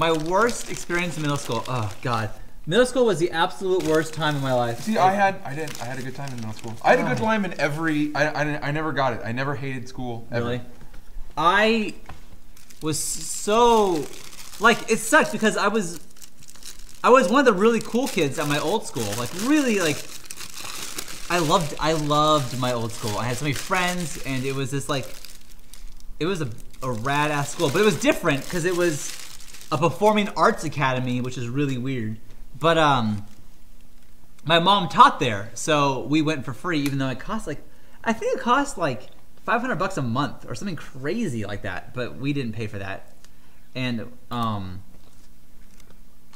My worst experience in middle school. Oh God, middle school was the absolute worst time of my life. See, I had a good time in middle school. I had a good time in every. I never got it. I never hated school ever. Really? I was so like it sucks because I was one of the really cool kids at my old school. Like really like I loved my old school. I had so many friends and it was this like it was a rad ass school, but it was different because it was a performing arts academy, which is really weird. But my mom taught there, so we went for free, even though it cost like I think it cost like $500 a month or something crazy like that. But we didn't pay for that, and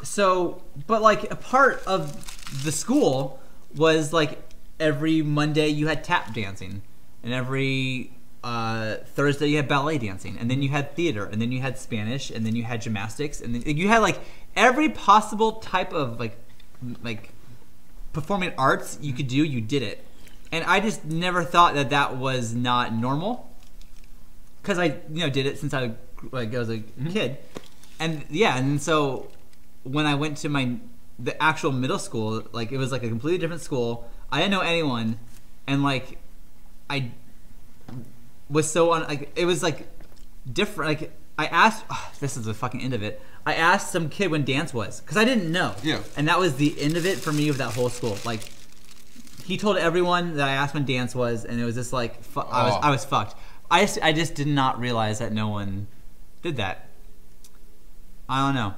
so but like a part of the school was like every Monday you had tap dancing, and every Thursday you had ballet dancing, and then you had theater, and then you had Spanish, and then you had gymnastics, and then you had like every possible type of like performing arts you could do, you did it. And I just never thought that that was not normal, because I did it since I was a kid, and yeah, and so when I went to the actual middle school, like it was like a completely different school. I didn't know anyone, and like I was so like it was like different. Like I asked, this is the fucking end of it. I asked some kid when dance was, because I didn't know. Yeah. And that was the end of it for me with that whole school. Like he told everyone that I asked when dance was, and it was just like I was fucked. I just did not realize that no one did that. I don't know.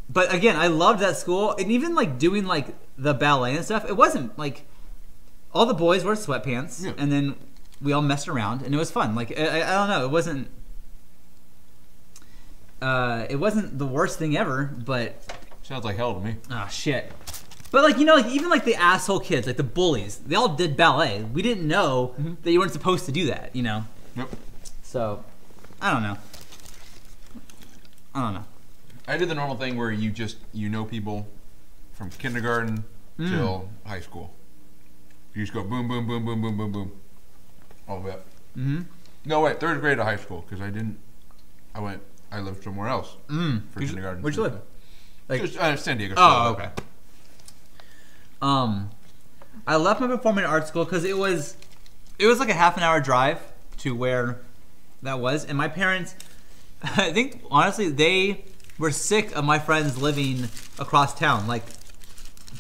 But again, I loved that school, and even like doing like the ballet and stuff. It wasn't like all the boys wore sweatpants, and then we all messed around, and it was fun. Like I don't know, it wasn't the worst thing ever, but sounds like hell to me. Oh shit. But like like even like the asshole kids, like the bullies, they all did ballet. We didn't know that you weren't supposed to do that, Yep. So I don't know. I did the normal thing where you just people from kindergarten till high school. You just go boom, boom, boom, boom, boom, boom, boom, all the way up. No, wait, third grade to high school, because I lived somewhere else for kindergarten. Where'd you live? Like just, San Diego. Oh, okay. I left my performing arts school because it was like a half an hour drive to where that was, and my parents, I think honestly, they were sick of my friends living across town. Like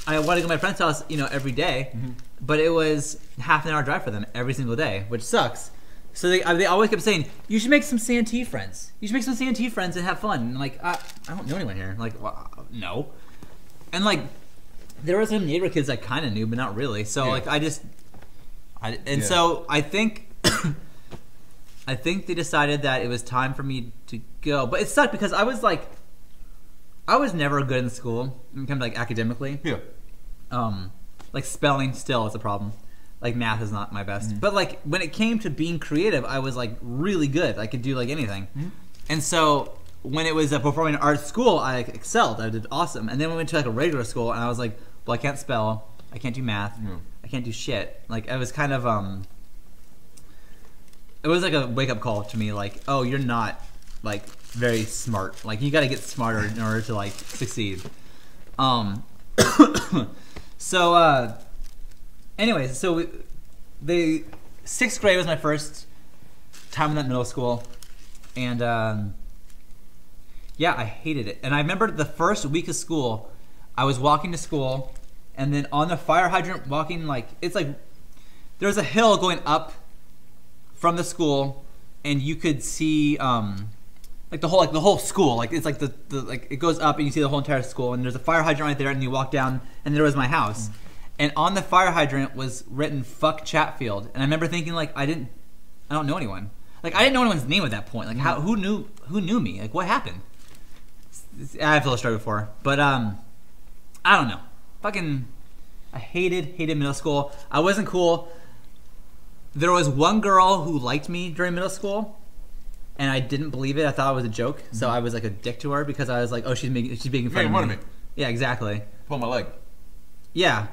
I wanted to go to my friend's house, every day, but it was half an hour drive for them every single day, which sucks. So they always kept saying, you should make some Santee friends. You should make some Santee friends and have fun. And like, I don't know anyone here. Like, well, no. And like, there were some neighbor kids I kind of knew, but not really. So like, so I think, I think they decided that it was time for me to go. But it sucked because I was never good in school, kind of like academically. Yeah. Like spelling still is a problem. Like math is not my best. But like when it came to being creative, I was like really good. I could do like anything. And so when it was a performing arts school, I excelled. I did awesome. And then we went to like a regular school, and I was like, well, I can't spell. I can't do math. I can't do shit. Like I was kind of it was like a wake up call to me. Like, oh, you're not like very smart. Like you got to get smarter in order to like succeed. So anyways, so the 6th grade was my first time in that middle school, and yeah, I hated it. And I remember the first week of school, I was walking to school, and then on the fire hydrant, walking like it's like there's a hill going up from the school, and you could see like the whole school. Like it's like the like it goes up and you see the whole entire school, and there's a fire hydrant right there, and you walk down, and there was my house. And on the fire hydrant was written "Fuck Chatfield," and I remember thinking like I don't know anyone. Like I didn't know anyone's name at that point. Like who knew me? Like what happened? I've told the story before, but I don't know. Fucking, I hated middle school. I wasn't cool. There was one girl who liked me during middle school, and I didn't believe it. I thought it was a joke, so I was like a dick to her because I was like, oh, she's making fun of me. Yeah, exactly. Pull my leg. Yeah.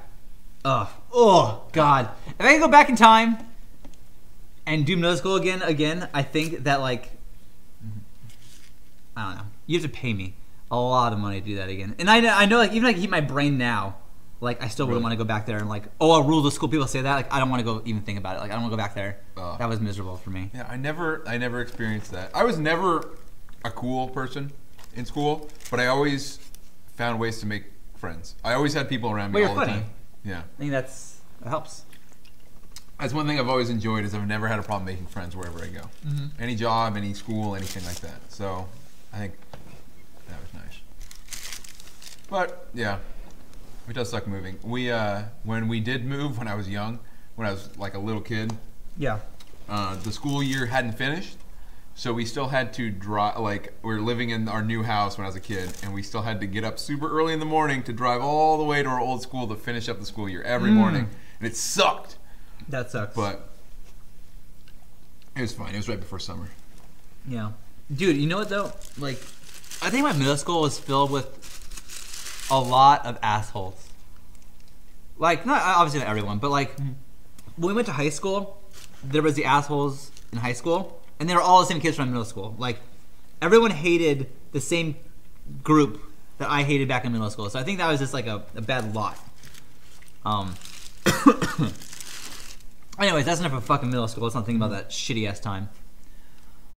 Oh God. If I could go back in time and do middle school again, I think that like I don't know. You have to pay me a lot of money to do that again. And I know, like, even if I keep my brain now, like, I still wouldn't want to go back there and, like, oh, I'll rule the school. People say that. Like, I don't want to go even think about it. Like, I don't want to go back there. That was miserable for me. Yeah, I never experienced that. I was never a cool person in school, but I always found ways to make friends. I always had people around me all the time. Yeah. I think that helps. That's one thing I've always enjoyed is I've never had a problem making friends wherever I go. Mm-hmm. Any job, any school, anything like that. So I think that was nice. But yeah, it does suck moving. We when we did move when I was young, when I was like a little kid. Yeah. The school year hadn't finished, so we still had to drive. Like we were living in our new house when I was a kid, and we still had to get up super early in the morning to drive all the way to our old school to finish up the school year every morning, and it sucked. That sucks. But it was fine. It was right before summer. Yeah. Dude, you know what though? Like, I think my middle school was filled with a lot of assholes. Like, not obviously not everyone, but like, when we went to high school, there was the assholes in high school, and they were all the same kids from middle school. Like, everyone hated the same group that I hated back in middle school. So I think that was just like a bad lot. Anyways, that's enough of fucking middle school. Let's not think about that shitty ass time.